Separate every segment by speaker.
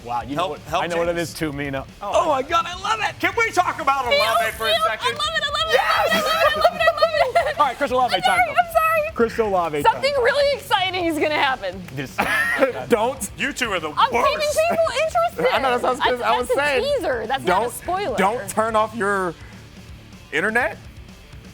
Speaker 1: Wow, you know what, I know what it is too, Mina.
Speaker 2: Oh my God, I love it.
Speaker 3: Can we talk about Olave for a second?
Speaker 4: I love it.
Speaker 1: Yes! All right, Chris Olave time.
Speaker 4: I'm sorry.
Speaker 1: Chris Olave
Speaker 4: Something really exciting is going to happen.
Speaker 2: Don't.
Speaker 3: You two are the
Speaker 4: I'm
Speaker 3: worst.
Speaker 4: keeping people interested.
Speaker 2: I know, that's what I was saying.
Speaker 4: That's a teaser. That's not a spoiler.
Speaker 2: Don't turn off your internet.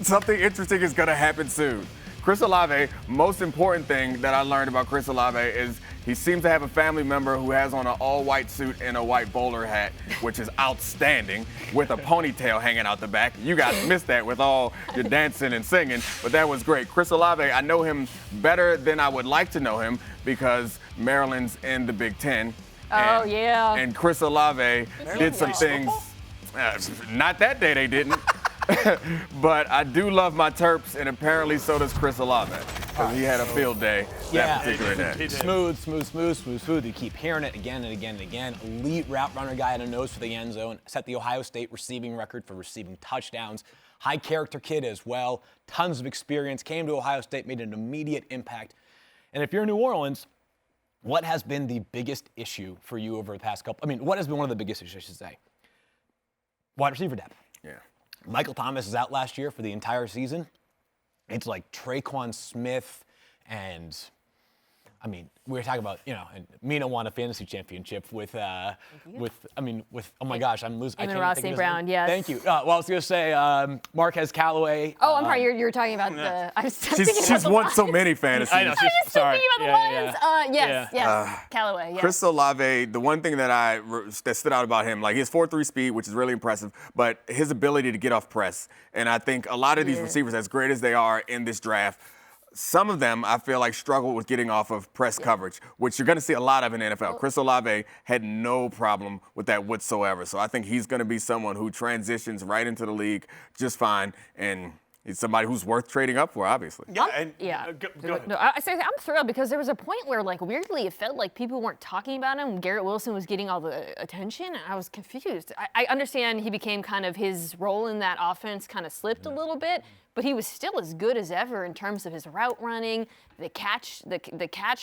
Speaker 2: Something interesting is going to happen soon. Chris Olave, most important thing that I learned about Chris Olave is he seems to have a family member who has on an all-white suit and a white bowler hat, which is outstanding, with a ponytail hanging out the back. You guys missed that with all your dancing and singing, but that was great. Chris Olave, I know him better than I would like to know him because Maryland's in the Big Ten.
Speaker 4: Oh, yeah.
Speaker 2: And Chris Olave did some things. Not that day they didn't. But I do love my Terps, and apparently so does Chris Olave. Because he had a field day that particular day.
Speaker 1: Smooth. You keep hearing it again and again and again. Elite route runner guy on a nose for the end zone. Set the Ohio State receiving record for receiving touchdowns. High character kid as well. Tons of experience. Came to Ohio State, made an immediate impact. And if you're in New Orleans, what has been the biggest issue for you over the past couple? I mean, what has been one of the biggest issues, I should say? Wide receiver depth.
Speaker 2: Yeah.
Speaker 1: Michael Thomas is out last year for the entire season. It's like Traquan Smith and, I mean, we were talking about, and Mina won a fantasy championship with, oh my gosh, I'm losing.
Speaker 4: Amon Ross St. Brown, yes.
Speaker 1: Thank you. Well, I was going to say Marquez Callaway.
Speaker 4: Oh, I'm sorry, you're talking about
Speaker 2: She's won so many fantasies.
Speaker 1: I know,
Speaker 4: she's sorry. Thinking about the Lions. Yes. Callaway, yes.
Speaker 2: Chris Olave, the one thing that stood out about him, like he has 4.3 speed, which is really impressive, but his ability to get off press. And I think a lot of these receivers, as great as they are in this draft, some of them, I feel like, struggle with getting off of press coverage, which you're going to see a lot of in the NFL. Chris Olave had no problem with that whatsoever. So I think he's going to be someone who transitions right into the league just fine, and he's somebody who's worth trading up for, obviously.
Speaker 3: Go ahead.
Speaker 4: No, I'm thrilled because there was a point where, weirdly, it felt like people weren't talking about him. Garrett Wilson was getting all the attention, and I was confused. I understand he became kind of his role in that offense kind of slipped a little bit, but he was still as good as ever in terms of his route running, the catch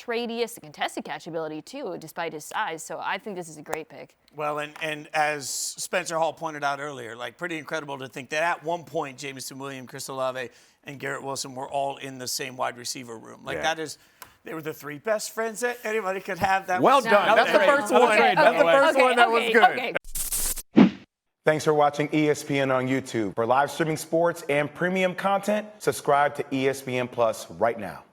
Speaker 4: radius, the contested catch ability too, despite his size. So I think this is a great pick.
Speaker 3: Well, and as Spencer Hall pointed out earlier, pretty incredible to think that at one point, Jameson Williams, Chris Olave, and Garrett Wilson were all in the same wide receiver room. They were the three best friends that anybody could have. That
Speaker 2: well done. That's the first one. That's the first one that was good.
Speaker 4: Okay.
Speaker 5: Thanks for watching ESPN on YouTube. For live streaming sports and premium content, subscribe to ESPN Plus right now.